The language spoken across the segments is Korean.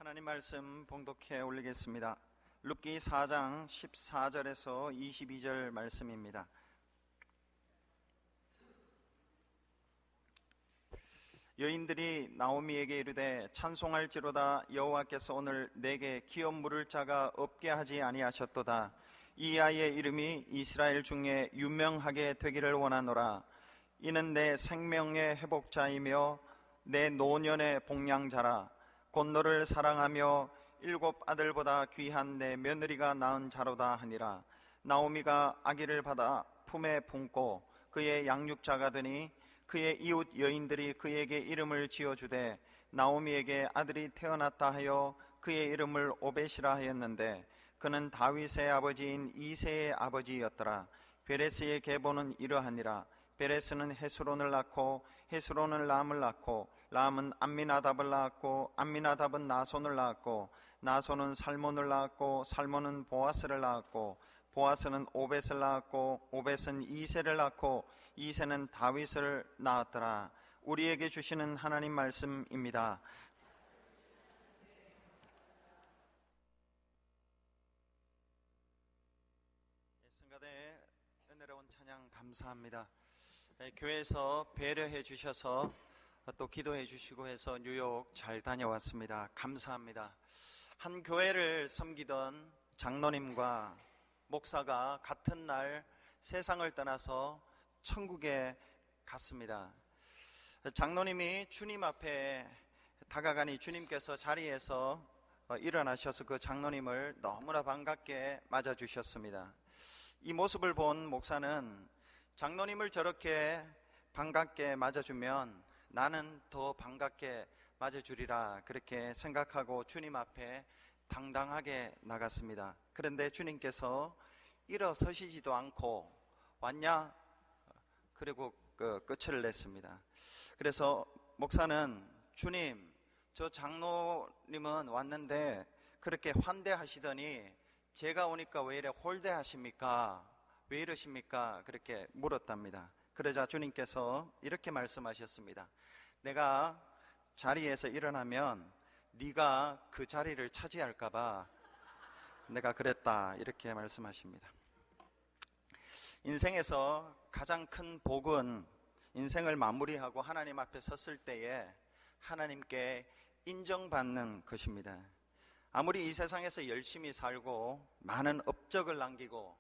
하나님 말씀 봉독해 올리겠습니다. 룻기 4장 14절에서 22절 말씀입니다. 여인들이 나오미에게 이르되 찬송할지로다 여호와께서 오늘 내게 기업 물을 자가 없게 하지 아니하셨도다. 이 아이의 이름이 이스라엘 중에 유명하게 되기를 원하노라. 이는 내 생명의 회복자이며 내 노년의 복량자라. 곧 너를 사랑하며 7 아들보다 귀한 내 며느리가 낳은 자로다 하니라. 나오미가 아기를 받아 품에 품고 그의 양육자가 되니 그의 이웃 여인들이 그에게 이름을 지어주되 나오미에게 아들이 태어났다 하여 그의 이름을 오벳이라 하였는데 그는 다윗의 아버지인 이새의 아버지였더라. 베레스의 계보는 이러하니라. 베레스는 헤스론을 낳고 헤스론은 람을 낳고 람은 암미나답을 낳았고 암미나답은 나손을 낳았고 나손은 살몬을 낳았고 살몬은 보아스를 낳았고 보아스는 오벳을 낳았고 오벳은 이새를 낳고 이새는 다윗을 낳았더라. 우리에게 주시는 하나님 말씀입니다. 성가대의 은혜로운 찬양 감사합니다. 교회에서 배려해 주셔서 또 기도해 주시고 해서 뉴욕 잘 다녀왔습니다. 감사합니다. 한 교회를 섬기던 장로님과 목사가 같은 날 세상을 떠나서 천국에 갔습니다. 장로님이 주님 앞에 다가가니 주님께서 자리에서 일어나셔서 그 장로님을 너무나 반갑게 맞아주셨습니다. 이 모습을 본 목사는 장로님을 저렇게 반갑게 맞아주면 나는 더 반갑게 맞아주리라 그렇게 생각하고 주님 앞에 당당하게 나갔습니다. 그런데 주님께서 일어서시지도 않고 왔냐? 그리고 끝을 냈습니다. 그래서 목사는 주님, 저 장로님은 왔는데 그렇게 환대하시더니 제가 오니까 왜 이래 홀대하십니까? 왜 이러십니까? 그렇게 물었답니다. 그러자 주님께서 이렇게 말씀하셨습니다. 내가 자리에서 일어나면 네가 그 자리를 차지할까 봐 내가 그랬다 이렇게 말씀하십니다. 인생에서 가장 큰 복은 인생을 마무리하고 하나님 앞에 섰을 때에 하나님께 인정받는 것입니다. 아무리 이 세상에서 열심히 살고 많은 업적을 남기고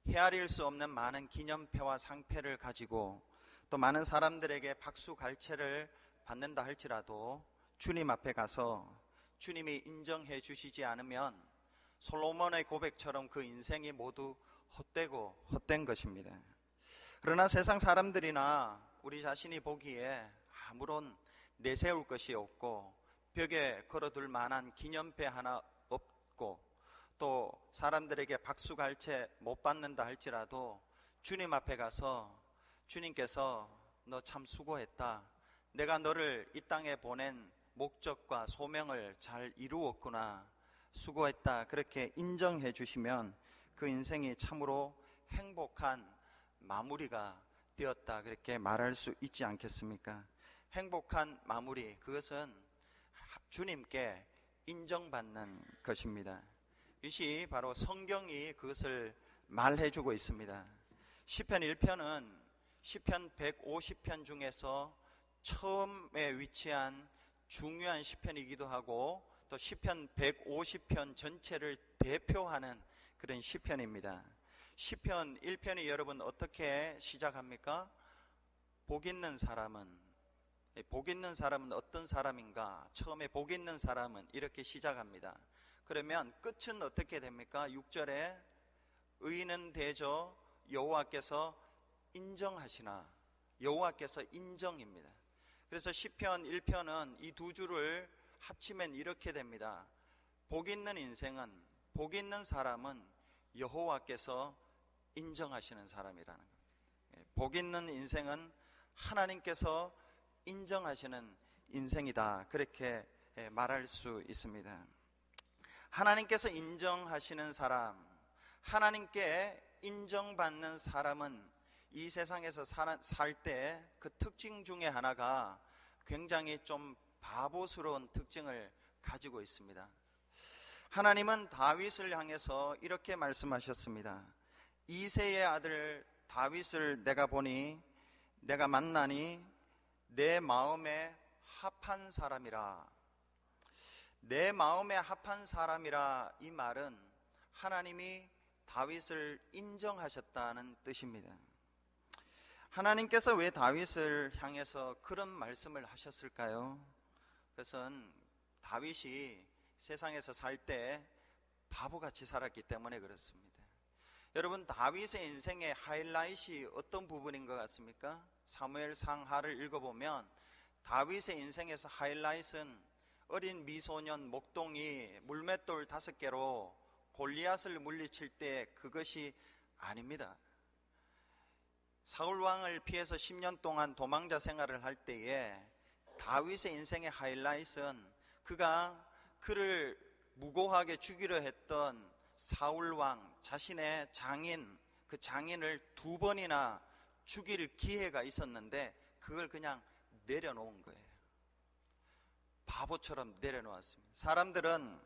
헤아릴 수 없는 많은 기념패와 상패를 가지고 또 많은 사람들에게 박수 갈채를 받는다 할지라도 주님 앞에 가서 주님이 인정해 주시지 않으면 솔로몬의 고백처럼 그 인생이 모두 헛되고 헛된 것입니다. 그러나 세상 사람들이나 우리 자신이 보기에 아무런 내세울 것이 없고 벽에 걸어둘 만한 기념패 하나 없고 또 사람들에게 박수갈채 못 받는다 할지라도 주님 앞에 가서 주님께서 너 참 수고했다. 내가 너를 이 땅에 보낸 목적과 소명을 잘 이루었구나. 수고했다. 그렇게 인정해 주시면 그 인생이 참으로 행복한 마무리가 되었다. 그렇게 말할 수 있지 않겠습니까? 행복한 마무리, 그것은 주님께 인정받는 것입니다. 이것이 바로 성경이 그것을 말해주고 있습니다. 시편 1편은 시편 150편 중에서 처음에 위치한 중요한 시편이기도 하고 또 시편 150편 전체를 대표하는 그런 시편입니다. 시편 1편이 여러분 어떻게 시작합니까? 복 있는 사람은 어떤 사람인가? 처음에 복 있는 사람은 이렇게 시작합니다. 그러면 끝은 어떻게 됩니까? 6절에 의인은 대저 여호와께서 인정하시나. 여호와께서 인정입니다. 그래서 시편 1편은 이 두 줄을 합치면 이렇게 됩니다. 복 있는 인생은, 복 있는 사람은 여호와께서 인정하시는 사람이라는 겁니다. 복 있는 인생은 하나님께서 인정하시는 인생이다. 그렇게 말할 수 있습니다. 하나님께서 인정하시는 사람, 하나님께 인정받는 사람은 이 세상에서 살 때 그 특징 중에 하나가 굉장히 좀 바보스러운 특징을 가지고 있습니다. 하나님은 다윗을 향해서 이렇게 말씀하셨습니다. 이새의 아들 다윗을 내가 보니 내가 만나니 내 마음에 합한 사람이라. 내 마음에 합한 사람이라, 이 말은 하나님이 다윗을 인정하셨다는 뜻입니다. 하나님께서 왜 다윗을 향해서 그런 말씀을 하셨을까요? 그것은 다윗이 세상에서 살 때 바보같이 살았기 때문에 그렇습니다. 여러분, 다윗의 인생의 하이라이트이 어떤 부분인 것 같습니까? 사무엘 상하를 읽어보면 다윗의 인생에서 하이라이트는 어린 미소년 목동이 물맷돌 5개로 골리앗을 물리칠 때 그것이 아닙니다. 사울 왕을 피해서 10년 동안 도망자 생활을 할 때에 다윗의 인생의 하이라이트는 그가 그를 무고하게 죽이려 했던 사울 왕 자신의 장인, 그 장인을 2번이나 죽일 기회가 있었는데 그걸 그냥 내려놓은 거예요. 바보처럼 내려놓았습니다. 사람들은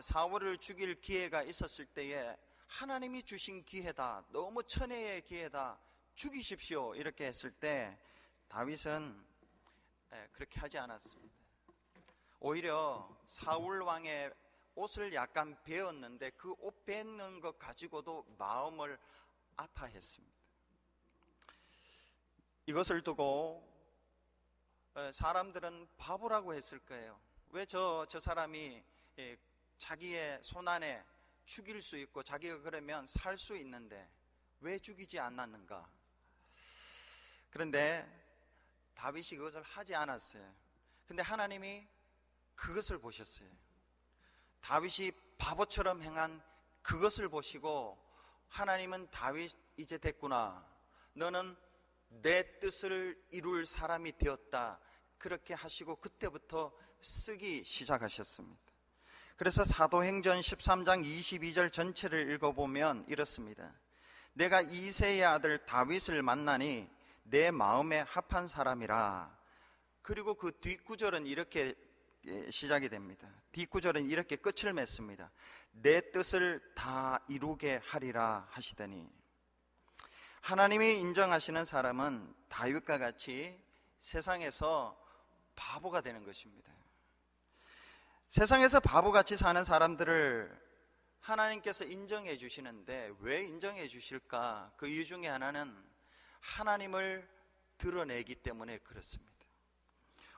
사울을 죽일 기회가 있었을 때에 하나님이 주신 기회다, 너무 천혜의 기회다, 죽이십시오 이렇게 했을 때 다윗은 그렇게 하지 않았습니다. 오히려 사울 왕의 옷을 약간 베었는데 그 옷 뱉는 것 가지고도 마음을 아파했습니다. 이것을 두고 사람들은 바보라고 했을 거예요. 왜 저 사람이 자기의 손안에 죽일 수 있고 자기가 그러면 살 수 있는데 왜 죽이지 않았는가? 그런데 다윗이 그것을 하지 않았어요. 근데 하나님이 그것을 보셨어요. 다윗이 바보처럼 행한 그것을 보시고 하나님은 다윗 이제 됐구나, 너는 내 뜻을 이룰 사람이 되었다, 그렇게 하시고 그때부터 쓰기 시작하셨습니다. 그래서 사도행전 13장 22절 전체를 읽어보면 이렇습니다. 내가 이새의 아들 다윗을 만나니 내 마음에 합한 사람이라. 그리고 그 뒷구절은 이렇게 시작이 됩니다. 뒷구절은 이렇게 끝을 맺습니다. 내 뜻을 다 이루게 하리라 하시더니. 하나님이 인정하시는 사람은 다윗과 같이 세상에서 바보가 되는 것입니다. 세상에서 바보같이 사는 사람들을 하나님께서 인정해 주시는데 왜 인정해 주실까? 그 이유 중에 하나는 하나님을 드러내기 때문에 그렇습니다.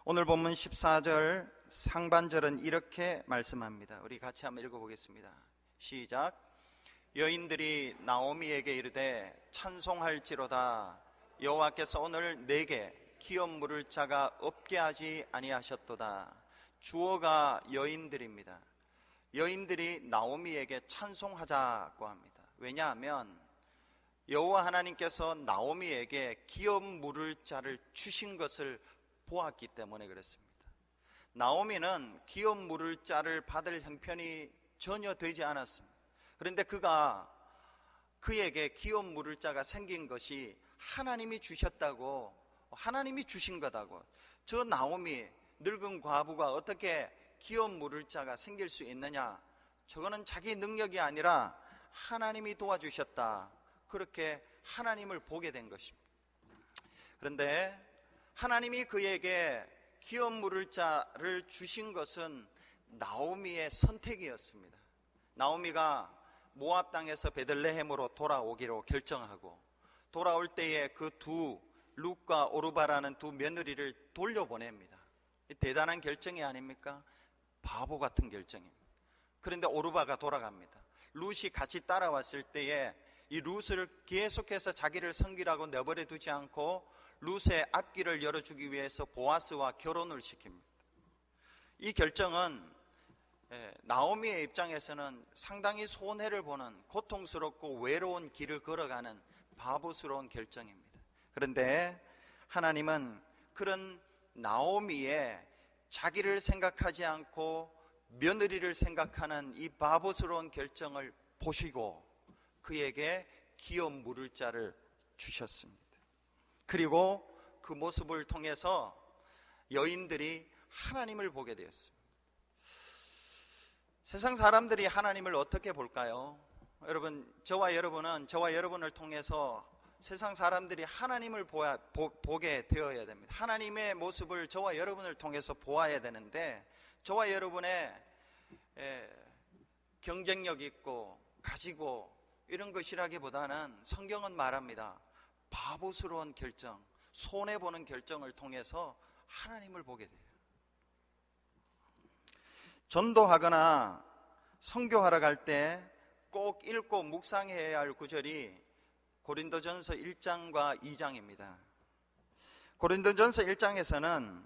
오늘 본문 14절 상반절은 이렇게 말씀합니다. 우리 같이 한번 읽어보겠습니다. 시작. 여인들이 나오미에게 이르되 찬송할지로다, 여호와께서 오늘 내게 기업 물을 자가 없게 하지 아니하셨도다. 주어가 여인들입니다. 여인들이 나오미에게 찬송하자고 합니다. 왜냐하면 여호와 하나님께서 나오미에게 기업 물을 자를 주신 것을 보았기 때문에 그렇습니다. 나오미는 기업 물을 자를 받을 형편이 전혀 되지 않았습니다. 그런데 그에게 기업 물을 자가 생긴 것이 하나님이 주셨다고, 하나님이 주신 거다고. 저 나오미 늙은 과부가 어떻게 기업 물을 자가 생길 수 있느냐? 저거는 자기 능력이 아니라 하나님이 도와주셨다. 그렇게 하나님을 보게 된 것입니다. 그런데 하나님이 그에게 기업 물을 자를 주신 것은 나오미의 선택이었습니다. 나오미가 모압 땅에서 베들레헴으로 돌아오기로 결정하고 돌아올 때에 그 룻과 오르바라는 2 며느리를 돌려보냅니다. 대단한 결정이 아닙니까? 바보 같은 결정입니다. 그런데 오르바가 돌아갑니다. 룻이 같이 따라왔을 때에 이 룻을 계속해서 자기를 섬기라고 내버려 두지 않고 룻의 앞길을 열어주기 위해서 보아스와 결혼을 시킵니다. 이 결정은 나오미의 입장에서는 상당히 손해를 보는, 고통스럽고 외로운 길을 걸어가는 바보스러운 결정입니다. 그런데 하나님은 그런 나오미의 자기를 생각하지 않고 며느리를 생각하는 이 바보스러운 결정을 보시고 그에게 기업 물을 자를 주셨습니다. 그리고 그 모습을 통해서 여인들이 하나님을 보게 되었습니다. 세상 사람들이 하나님을 어떻게 볼까요? 여러분, 저와 여러분을 통해서 세상 사람들이 하나님을 보게 되어야 됩니다. 하나님의 모습을 저와 여러분을 통해서 보아야 되는데, 저와 여러분의 경쟁력 있고 가지고 이런 것이라기보다는 성경은 말합니다. 바보스러운 결정, 손해보는 결정을 통해서 하나님을 보게 돼요. 전도하거나 선교하러 갈 때 꼭 읽고 묵상해야 할 구절이 고린도전서 1장과 2장입니다. 고린도전서 1장에서는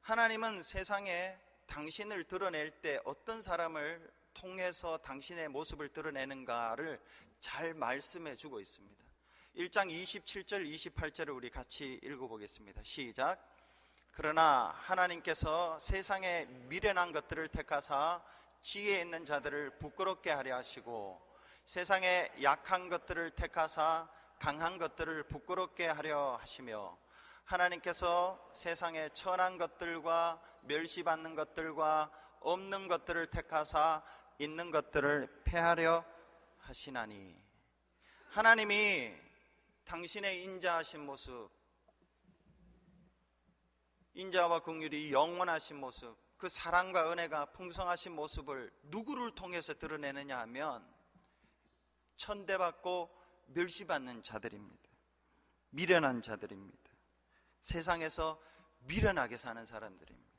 하나님은 세상에 당신을 드러낼 때 어떤 사람을 통해서 당신의 모습을 드러내는가를 잘 말씀해 주고 있습니다. 1장 27절 28절을 우리 같이 읽어보겠습니다. 시작. 그러나 하나님께서 세상에 미련한 것들을 택하사 지혜 있는 자들을 부끄럽게 하려 하시고, 세상에 약한 것들을 택하사 강한 것들을 부끄럽게 하려 하시며, 하나님께서 세상에 천한 것들과 멸시받는 것들과 없는 것들을 택하사 있는 것들을 폐하려 하시나니. 하나님이 당신의 인자하신 모습, 인자와 긍휼이 영원하신 모습, 그 사랑과 은혜가 풍성하신 모습을 누구를 통해서 드러내느냐 하면 천대받고 멸시받는 자들입니다. 미련한 자들입니다. 세상에서 미련하게 사는 사람들입니다.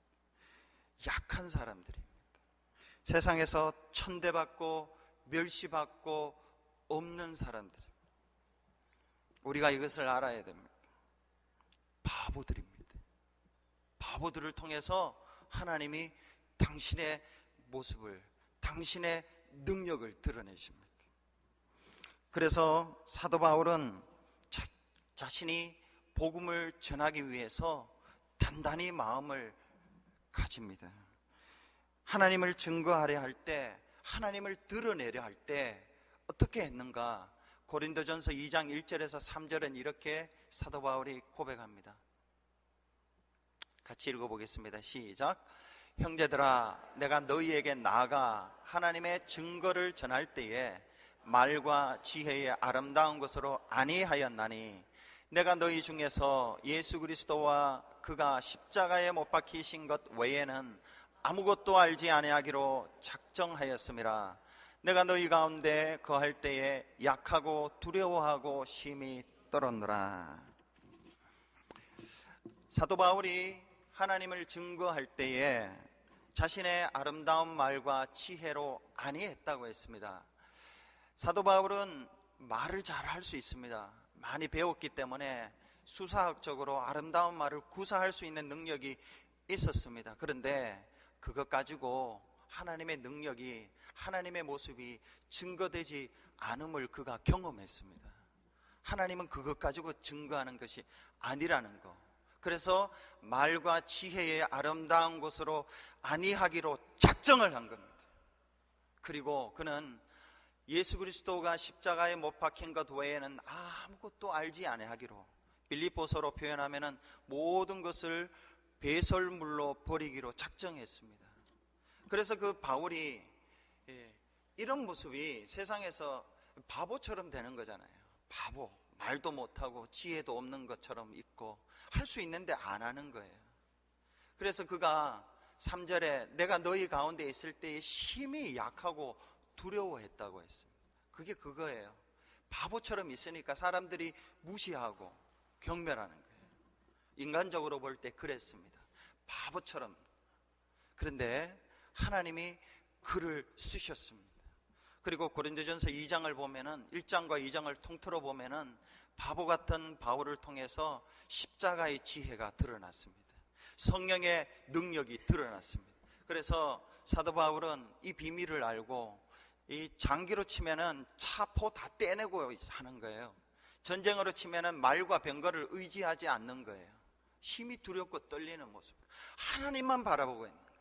약한 사람들입니다. 세상에서 천대받고 멸시받고 없는 사람들입니다. 우리가 이것을 알아야 됩니다. 바보들입니다. 바보들을 통해서 하나님이 당신의 모습을, 당신의 능력을 드러내십니다. 그래서 사도 바울은 자신이 복음을 전하기 위해서 단단히 마음을 가집니다. 하나님을 증거하려 할 때, 하나님을 드러내려 할 때 어떻게 했는가? 고린도전서 2장 1절에서 3절은 이렇게 사도 바울이 고백합니다. 같이 읽어보겠습니다. 시작. 형제들아, 내가 너희에게 나아가 하나님의 증거를 전할 때에 말과 지혜의 아름다운 것으로 아니하였나니, 내가 너희 중에서 예수 그리스도와 그가 십자가에 못 박히신 것 외에는 아무것도 알지 아니하기로 작정하였음이라. 내가 너희 가운데 거할 때에 약하고 두려워하고 심히 떨었노라. 사도 바울이 하나님을 증거할 때에 자신의 아름다운 말과 지혜로 아니했다고 했습니다. 사도 바울은 말을 잘 할 수 있습니다. 많이 배웠기 때문에 수사학적으로 아름다운 말을 구사할 수 있는 능력이 있었습니다. 그런데 그것 가지고 하나님의 능력이, 하나님의 모습이 증거되지 않음을 그가 경험했습니다. 하나님은 그것 가지고 증거하는 것이 아니라는 거. 그래서 말과 지혜의 아름다운 것으로 아니하기로 작정을 한 겁니다. 그리고 그는 예수 그리스도가 십자가에 못 박힌 것 외에는 아무것도 알지 아니하기로, 빌립보서로 표현하면은 모든 것을 배설물로 버리기로 작정했습니다. 그래서 그 바울이 이런 모습이 세상에서 바보처럼 되는 거잖아요. 바보, 말도 못하고 지혜도 없는 것처럼 있고 할 수 있는데 안 하는 거예요. 그래서 그가 3절에 내가 너희 가운데 있을 때에 심히 약하고 두려워했다고 했습니다. 그게 그거예요. 바보처럼 있으니까 사람들이 무시하고 경멸하는 거예요. 인간적으로 볼 때 그랬습니다. 바보처럼. 그런데 하나님이 그를 쓰셨습니다. 그리고 고린도전서 2장을 보면은 1장과 2장을 통틀어 보면은 바보 같은 바울을 통해서 십자가의 지혜가 드러났습니다. 성령의 능력이 드러났습니다. 그래서 사도 바울은 이 비밀을 알고, 이 장기로 치면은 차포 다 떼내고 하는 거예요. 전쟁으로 치면은 말과 병거를 의지하지 않는 거예요. 힘이 두렵고 떨리는 모습, 하나님만 바라보고 있는 거예요.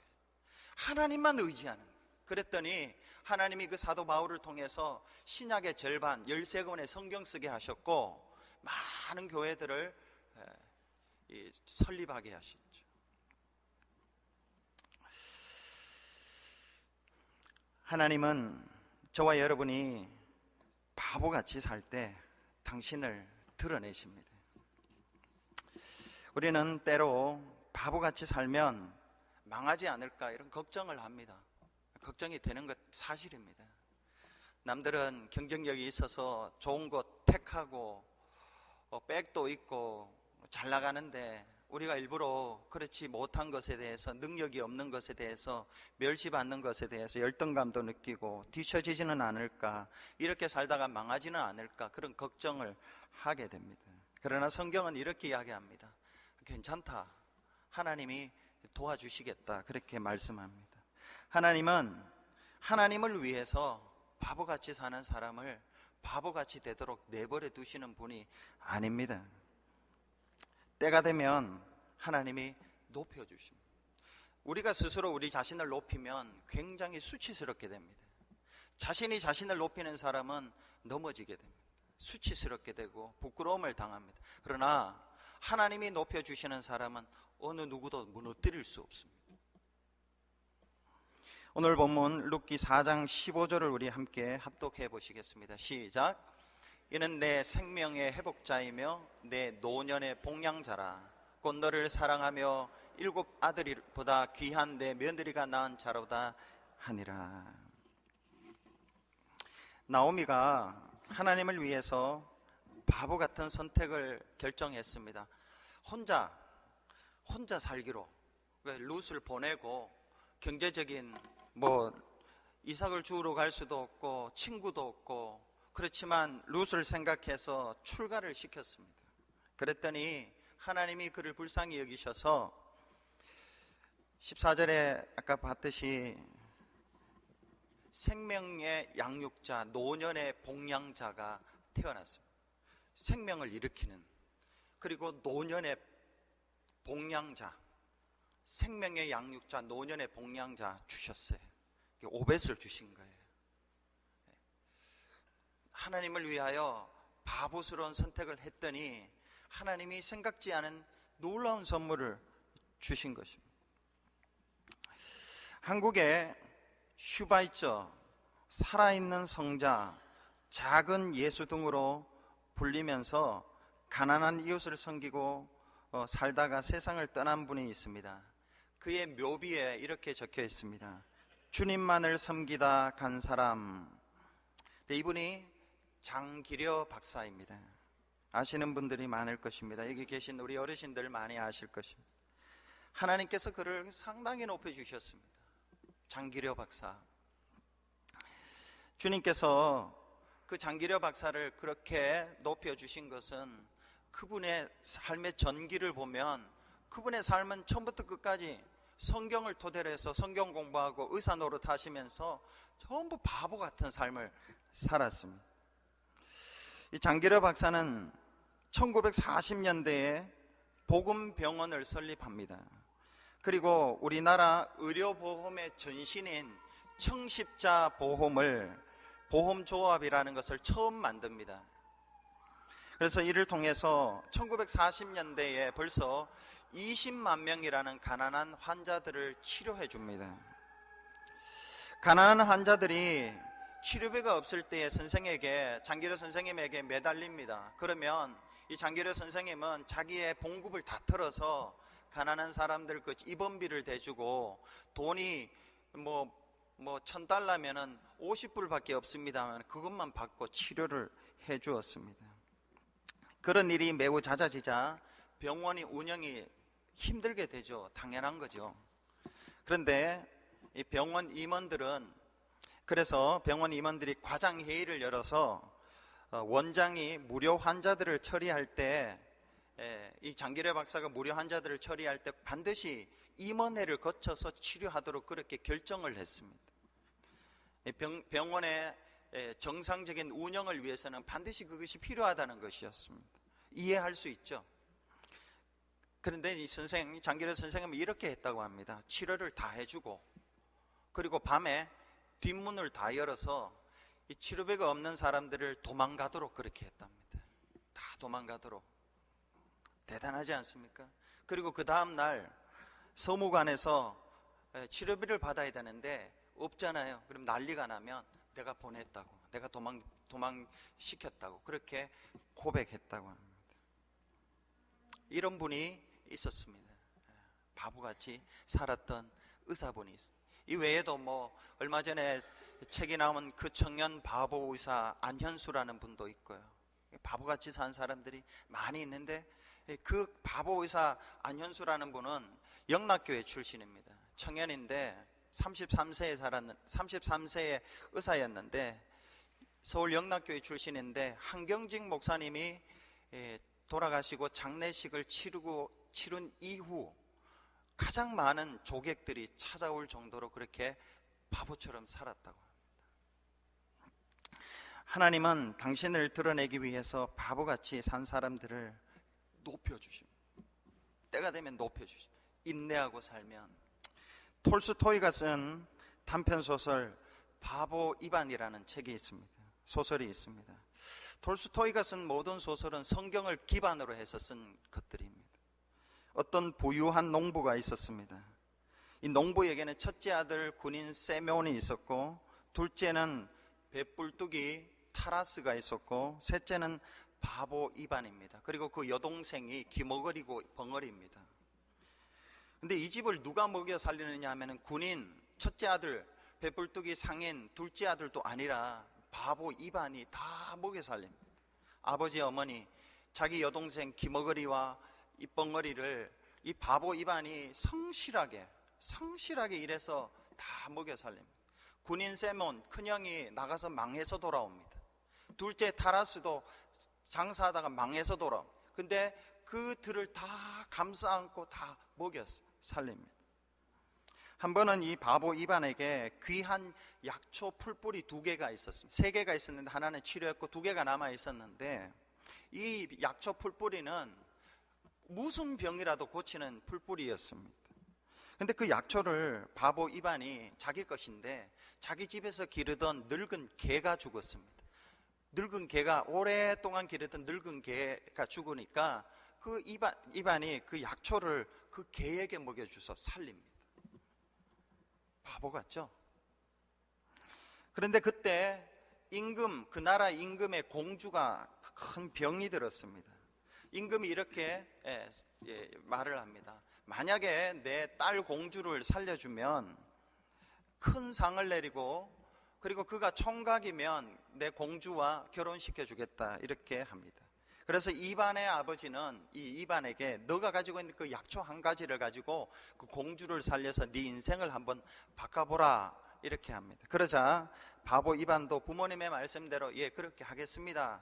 하나님만 의지하는 거예요. 그랬더니 하나님이 그 사도 바울을 통해서 신약의 절반 13권의 성경 쓰게 하셨고, 많은 교회들을 설립하게 하셨죠. 하나님은 저와 여러분이 바보같이 살 때 당신을 드러내십니다. 우리는 때로 바보같이 살면 망하지 않을까 이런 걱정을 합니다. 걱정이 되는 것 사실입니다. 남들은 경쟁력이 있어서 좋은 곳 택하고 백도 있고 잘 나가는데 우리가 일부러 그렇지 못한 것에 대해서, 능력이 없는 것에 대해서, 멸시받는 것에 대해서 열등감도 느끼고 뒤처지지는 않을까, 이렇게 살다가 망하지는 않을까, 그런 걱정을 하게 됩니다. 그러나 성경은 이렇게 이야기합니다. 괜찮다, 하나님이 도와주시겠다, 그렇게 말씀합니다. 하나님은 하나님을 위해서 바보같이 사는 사람을 바보같이 되도록 내버려 두시는 분이 아닙니다. 때가 되면 하나님이 높여주십니다. 우리가 스스로 우리 자신을 높이면 굉장히 수치스럽게 됩니다. 자신이 자신을 높이는 사람은 넘어지게 됩니다. 수치스럽게 되고 부끄러움을 당합니다. 그러나 하나님이 높여주시는 사람은 어느 누구도 무너뜨릴 수 없습니다. 오늘 본문 룻기 4장 15절을 우리 함께 합독해 보시겠습니다. 시작. 이는 내 생명의 회복자이며 내 노년의 복량자라. 곧 너를 사랑하며 7 아들보다 귀한 내 며느리가 낳은 자로다 하니라. 나오미가 하나님을 위해서 바보 같은 선택을 결정했습니다. 혼자 살기로, 룻을 보내고 경제적인 이삭을 주우러 갈 수도 없고 친구도 없고, 그렇지만 룻을 생각해서 출가를 시켰습니다. 그랬더니 하나님이 그를 불쌍히 여기셔서 14절에 아까 봤듯이 생명의 양육자, 노년의 복량자가 태어났습니다. 생명을 일으키는, 그리고 노년의 복량자, 생명의 양육자, 노년의 복량자 주셨어요. 5배를 주신 거예요. 하나님을 위하여 바보스러운 선택을 했더니 하나님이 생각지 않은 놀라운 선물을 주신 것입니다. 한국의 슈바이처, 살아있는 성자, 작은 예수 등으로 불리면서 가난한 이웃을 섬기고 살다가 세상을 떠난 분이 있습니다. 그의 묘비에 이렇게 적혀 있습니다. 주님만을 섬기다 간 사람. 이분이 장기려 박사입니다. 아시는 분들이 많을 것입니다. 여기 계신 우리 어르신들 많이 아실 것입니다. 하나님께서 그를 상당히 높여주셨습니다. 장기려 박사. 주님께서 그 장기려 박사를 그렇게 높여주신 것은 그분의 삶의 전기를 보면 그분의 삶은 처음부터 끝까지 성경을 토대로 해서 성경 공부하고 의사 노릇 하시면서 전부 바보 같은 삶을 살았습니다. 이 장기려 박사는 1940년대에 복음병원을 설립합니다. 그리고 우리나라 의료보험의 전신인 청십자보험을, 보험조합이라는 것을 처음 만듭니다. 그래서 이를 통해서 1940년대에 벌써 20만 명이라는 가난한 환자들을 치료해 줍니다. 가난한 환자들이 치료비가 없을 때에 장기려 선생님에게 매달립니다. 그러면 이 장기려 선생님은 자기의 봉급을 다 털어서 가난한 사람들 그 입원비를 대주고, 돈이 $1,000면은 50불밖에 없습니다만 그것만 받고 치료를 해 주었습니다. 그런 일이 매우 잦아지자 병원이 운영이 힘들게 되죠. 당연한 거죠. 그런데 이 병원 임원들이 과장회의를 열어서 원장이 무료 환자들을 처리할 때, 이 장기려 박사가 무료 환자들을 처리할 때 반드시 임원회를 거쳐서 치료하도록 그렇게 결정을 했습니다. 병원의 정상적인 운영을 위해서는 반드시 그것이 필요하다는 것이었습니다. 이해할 수 있죠. 그런데 이 장기려 선생님은 이렇게 했다고 합니다. 치료를 다 해주고, 그리고 밤에 뒷문을 다 열어서 이 치료비가 없는 사람들을 도망가도록 그렇게 했답니다. 다 도망가도록. 대단하지 않습니까? 그리고 그 다음 날 서무관에서 치료비를 받아야 되는데 없잖아요. 그럼 난리가 나면 내가 보냈다고, 내가 도망시켰다고 그렇게 고백했다고 합니다. 이런 분이 있었습니다. 바보같이 살았던 의사분이 있습니다. 이 외에도 얼마 전에 책이 나온 그 청년 바보 의사 안현수라는 분도 있고요. 바보같이 산 사람들이 많이 있는데, 그 바보 의사 안현수라는 분은 영락교회 출신입니다. 청년인데 33세의 의사였는데, 서울 영락교회 출신인데 한경직 목사님이 돌아가시고 장례식을 치른 이후 가장 많은 조객들이 찾아올 정도로 그렇게 바보처럼 살았다고 합니다. 하나님은 당신을 드러내기 위해서 바보같이 산 사람들을 높여주십니다. 때가 되면 높여주십니다. 인내하고 살면. 톨스토이가 쓴 단편소설 바보 이반이라는 책이 있습니다. 소설이 있습니다. 톨스토이가 쓴 모든 소설은 성경을 기반으로 해서 쓴 것들입니다. 어떤 부유한 농부가 있었습니다. 이 농부에게는 첫째 아들 군인 세메온이 있었고, 둘째는 배불뚝이 타라스가 있었고, 셋째는 바보 이반입니다. 그리고 그 여동생이 기머거리고 벙어리입니다. 근데 이 집을 누가 먹여 살리느냐 하면은 군인 첫째 아들 배불뚝이 상인 둘째 아들도 아니라 바보 이반이 다 먹여 살립니다. 아버지 어머니 자기 여동생 기머거리와 이 벙어리를 이 바보 이반이 성실하게 일해서 다 먹여 살립니다. 군인 세몬 큰형이 나가서 망해서 돌아옵니다. 둘째 타라스도 장사하다가 망해서 돌아옵니다. 근데 그들을 다 감싸 안고 다 먹여 살립니다. 한 번은 이 바보 이반에게 귀한 약초 풀뿌리 2개가 있었습니다. 3개가 있었는데 하나는 치료했고 2개가 남아 있었는데, 이 약초 풀뿌리는 무슨 병이라도 고치는 풀뿌리였습니다. 근데 그 약초를 바보 이반이 자기 것인데 자기 집에서 기르던 늙은 개가 죽었습니다. 늙은 개가 오랫동안 기르던 늙은 개가 죽으니까 그 이반이 그 약초를 그 개에게 먹여줘서 살립니다. 바보 같죠? 그런데 그때 그 나라 임금의 공주가 큰 병이 들었습니다. 임금이 이렇게 말을 합니다. 만약에 내 딸 공주를 살려주면 큰 상을 내리고, 그리고 그가 총각이면 내 공주와 결혼시켜주겠다, 이렇게 합니다. 그래서 이반의 아버지는 이 이반에게 너가 가지고 있는 그 약초 한 가지를 가지고 그 공주를 살려서 네 인생을 한번 바꿔보라, 이렇게 합니다. 그러자 바보 이반도 부모님의 말씀대로 예, 그렇게 하겠습니다.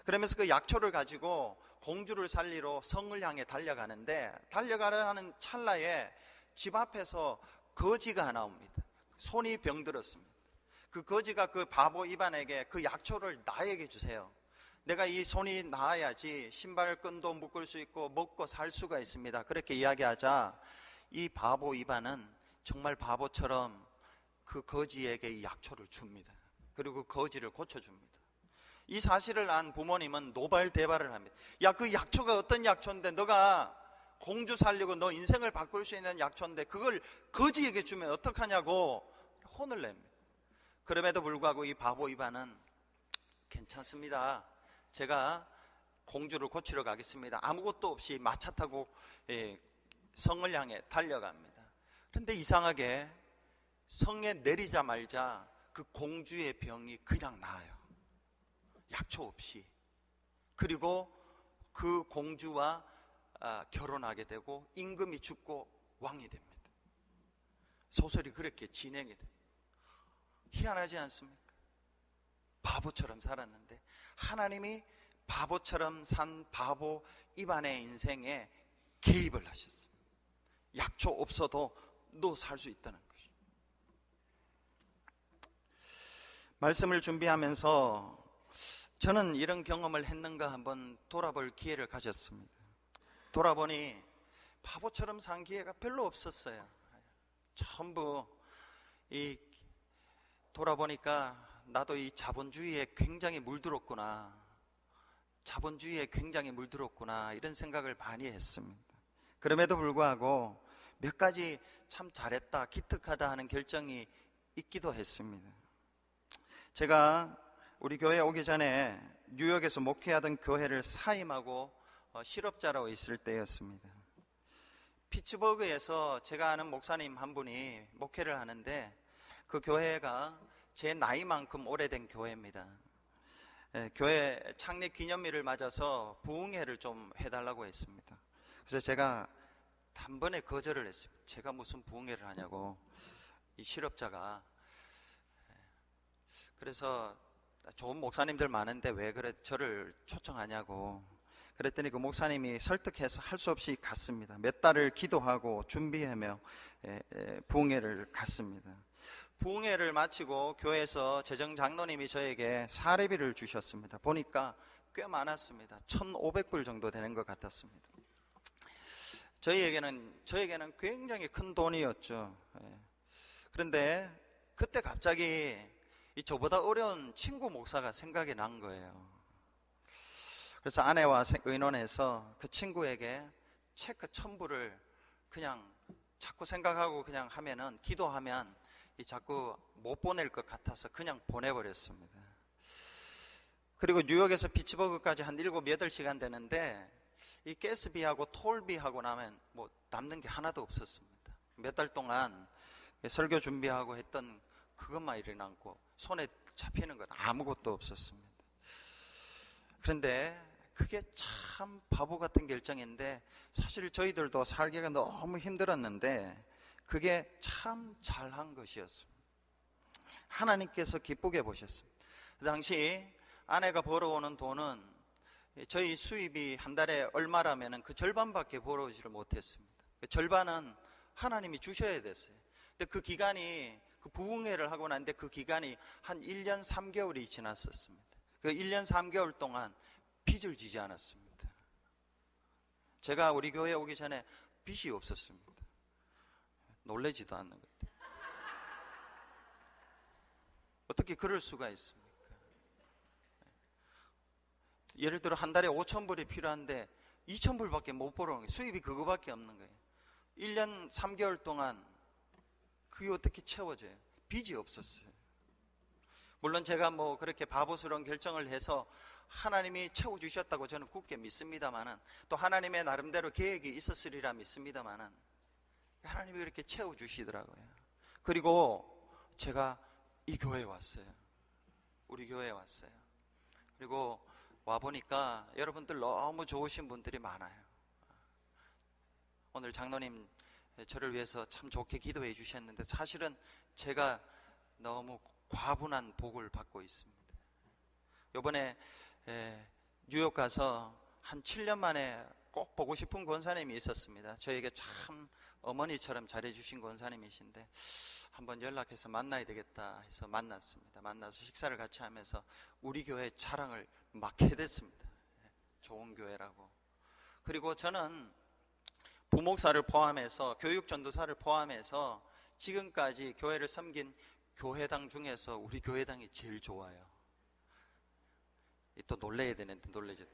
그러면서 그 약초를 가지고 공주를 살리러 성을 향해 달려가는데, 달려가려는 찰나에 집 앞에서 거지가 하나 옵니다. 손이 병들었습니다. 그 거지가 그 바보 이반에게 그 약초를 나에게 주세요. 내가 이 손이 나아야지 신발끈도 묶을 수 있고 먹고 살 수가 있습니다. 그렇게 이야기하자 이 바보 이반은 정말 바보처럼 그 거지에게 이 약초를 줍니다. 그리고 거지를 고쳐줍니다. 이 사실을 안 부모님은 노발대발을 합니다. 야, 그 약초가 어떤 약초인데, 너가 공주 살리고 너 인생을 바꿀 수 있는 약초인데 그걸 거지에게 주면 어떡하냐고 혼을 냅니다. 그럼에도 불구하고 이 바보 이반은 괜찮습니다. 제가 공주를 고치러 가겠습니다. 아무것도 없이 마차 타고 성을 향해 달려갑니다. 그런데 이상하게 성에 내리자마자 그 공주의 병이 그냥 나아요. 약초 없이. 그리고 그 공주와 결혼하게 되고 임금이 죽고 왕이 됩니다. 소설이 그렇게 진행이 됩니다. 희한하지 않습니까? 바보처럼 살았는데 하나님이 바보처럼 산 바보 이반의 인생에 개입을 하셨습니다. 약초 없어도 너 살 수 있다는 것이죠. 말씀을 준비하면서 저는 이런 경험을 했는가 한번 돌아볼 기회를 가졌습니다. 돌아보니 바보처럼 산 기회가 별로 없었어요. 전부 돌아보니까 나도 이 자본주의에 굉장히 물들었구나, 이런 생각을 많이 했습니다. 그럼에도 불구하고 몇 가지 참 잘했다, 기특하다 하는 결정이 있기도 했습니다. 제가 우리 교회 오기 전에 뉴욕에서 목회하던 교회를 사임하고 실업자로 있을 때였습니다. 피츠버그에서 제가 아는 목사님 한 분이 목회를 하는데 그 교회가 제 나이만큼 오래된 교회입니다. 교회 창립 기념일을 맞아서 부흥회를 좀 해달라고 했습니다. 그래서 제가 단번에 거절을 했습니다. 제가 무슨 부흥회를 하냐고, 이 실업자가. 그래서 좋은 목사님들 많은데 왜 그래 저를 초청하냐고 그랬더니 그 목사님이 설득해서 할 수 없이 갔습니다. 몇 달을 기도하고 준비하며 부흥회를 갔습니다. 부흥회를 마치고 교회에서 재정 장로님이 저에게 사례비를 주셨습니다. 보니까 꽤 많았습니다. 1,500불 정도 되는 것 같았습니다. 저에게는 굉장히 큰 돈이었죠. 그런데 그때 갑자기 이 저보다 어려운 친구 목사가 생각이 난 거예요. 그래서 아내와 의논해서 그 친구에게 체크 1,000불을 그냥 자꾸 생각하고 그냥 하면은, 기도하면 이 자꾸 못 보낼 것 같아서 그냥 보내버렸습니다. 그리고 뉴욕에서 피츠버그까지 한 7, 8시간 되는데 이 가스비하고 톨비하고 나면 뭐 남는 게 하나도 없었습니다. 몇 달 동안 설교 준비하고 했던 그것만 일어나고 손에 잡히는 건 아무것도 없었습니다. 그런데 그게 참 바보 같은 결정인데, 사실 저희들도 살기가 너무 힘들었는데 그게 참 잘한 것이었습니다. 하나님께서 기쁘게 보셨습니다. 그 당시 아내가 벌어오는 돈은 저희 수입이 한 달에 얼마라면 그 절반밖에 벌어오지를 못했습니다. 그 절반은 하나님이 주셔야 됐어요. 근데 그 기간이, 그 부흥회를 하고 난데 그 기간이 한 1년 3개월이 지났었습니다. 그 1년 3개월 동안 빚을 지지 않았습니다. 제가 우리 교회에 오기 전에 빚이 없었습니다. 놀라지도 않는 것 같아요. 어떻게 그럴 수가 있습니까? 예를 들어 한 달에 5,000불이 필요한데 2,000불밖에 못 벌어오는 거예요. 수입이 그거밖에 없는 거예요. 1년 3개월 동안 그게 어떻게 채워져요? 빚이 없었어요. 물론 제가 뭐 그렇게 바보스러운 결정을 해서 하나님이 채워주셨다고 저는 굳게 믿습니다만은, 또 하나님의 나름대로 계획이 있었으리라 믿습니다만은, 하나님이 그렇게 채워주시더라고요. 그리고 제가 이 교회에 왔어요. 우리 교회에 왔어요. 그리고 와보니까 여러분들 너무 좋으신 분들이 많아요. 오늘 장로님 저를 위해서 참 좋게 기도해 주셨는데 사실은 제가 너무 과분한 복을 받고 있습니다. 이번에 뉴욕 가서 한 7년 만에 꼭 보고 싶은 권사님이 있었습니다. 저에게 참 어머니처럼 잘해주신 권사님이신데 한번 연락해서 만나야 되겠다 해서 만났습니다. 만나서 식사를 같이 하면서 우리 교회 자랑을 막 해댔습니다. 좋은 교회라고. 그리고 저는 부목사를 포함해서, 교육전도사를 포함해서 지금까지 교회를 섬긴 교회당 중에서 우리 교회당이 제일 좋아요. 또 놀래야 되는데 놀래죠.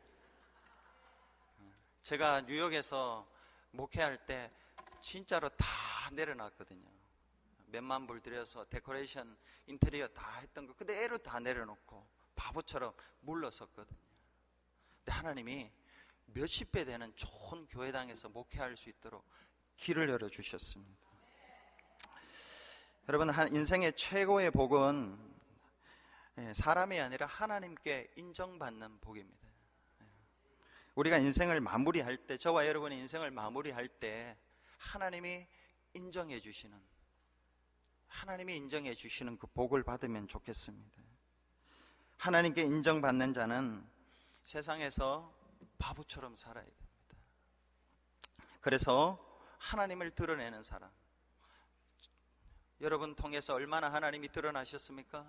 제가 뉴욕에서 목회할 때 진짜로 다 내려놨거든요. 몇만 불 들여서 데코레이션, 인테리어 다 했던 거 그대로 다 내려놓고 바보처럼 물러섰거든요. 근데 하나님이 몇십 배 되는 좋은 교회당에서 목회할 수 있도록 길을 열어주셨습니다. 여러분, 인생의 최고의 복은 사람이 아니라 하나님께 인정받는 복입니다. 우리가 인생을 마무리할 때, 저와 여러분의 인생을 마무리할 때 하나님이 인정해 주시는 그 복을 받으면 좋겠습니다. 하나님께 인정받는 자는 세상에서 바보처럼 살아야 됩니다. 그래서 하나님을 드러내는 사람, 여러분 통해서 얼마나 하나님이 드러나셨습니까?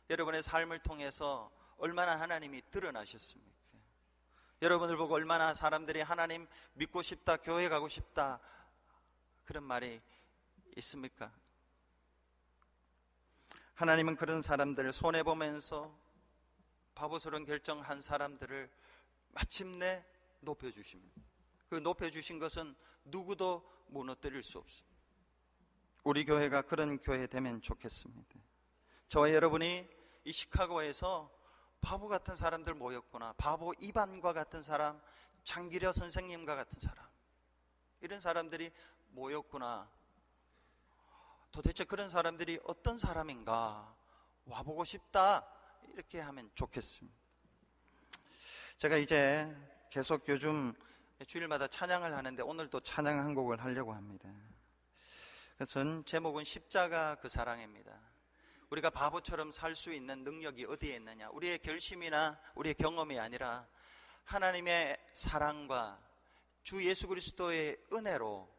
여러분의 삶을 통해서 얼마나 하나님이 드러나셨습니까? 여러분을 보고 얼마나 사람들이 하나님 믿고 싶다, 교회 가고 싶다 그런 말이 있습니까? 하나님은 그런 사람들을 손해보면서 바보스러운 결정한 사람들을 마침내 높여주십니다. 그 높여주신 것은 누구도 무너뜨릴 수 없습니다. 우리 교회가 그런 교회 되면 좋겠습니다. 저와 여러분이 이 시카고에서 바보 같은 사람들 모였구나, 바보 이반과 같은 사람, 장기려 선생님과 같은 사람, 이런 사람들이 모였구나, 도대체 그런 사람들이 어떤 사람인가 와보고 싶다, 이렇게 하면 좋겠습니다. 제가 이제 계속 요즘 주일마다 찬양을 하는데 오늘도 찬양 한 곡을 하려고 합니다. 그것은 제목은 십자가 그 사랑입니다. 우리가 바보처럼 살 수 있는 능력이 어디에 있느냐, 우리의 결심이나 우리의 경험이 아니라 하나님의 사랑과 주 예수 그리스도의 은혜로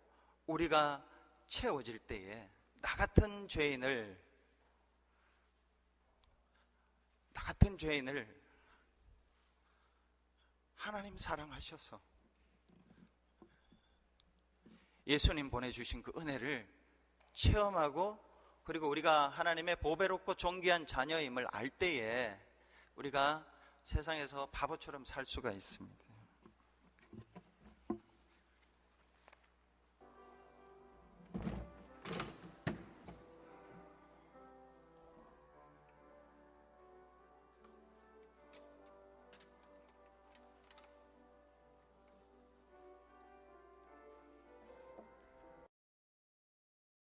우리가 채워질 때에 나 같은 죄인을 하나님 사랑하셔서 예수님 보내주신 그 은혜를 체험하고, 그리고 우리가 하나님의 보배롭고 존귀한 자녀임을 알 때에 우리가 세상에서 바보처럼 살 수가 있습니다.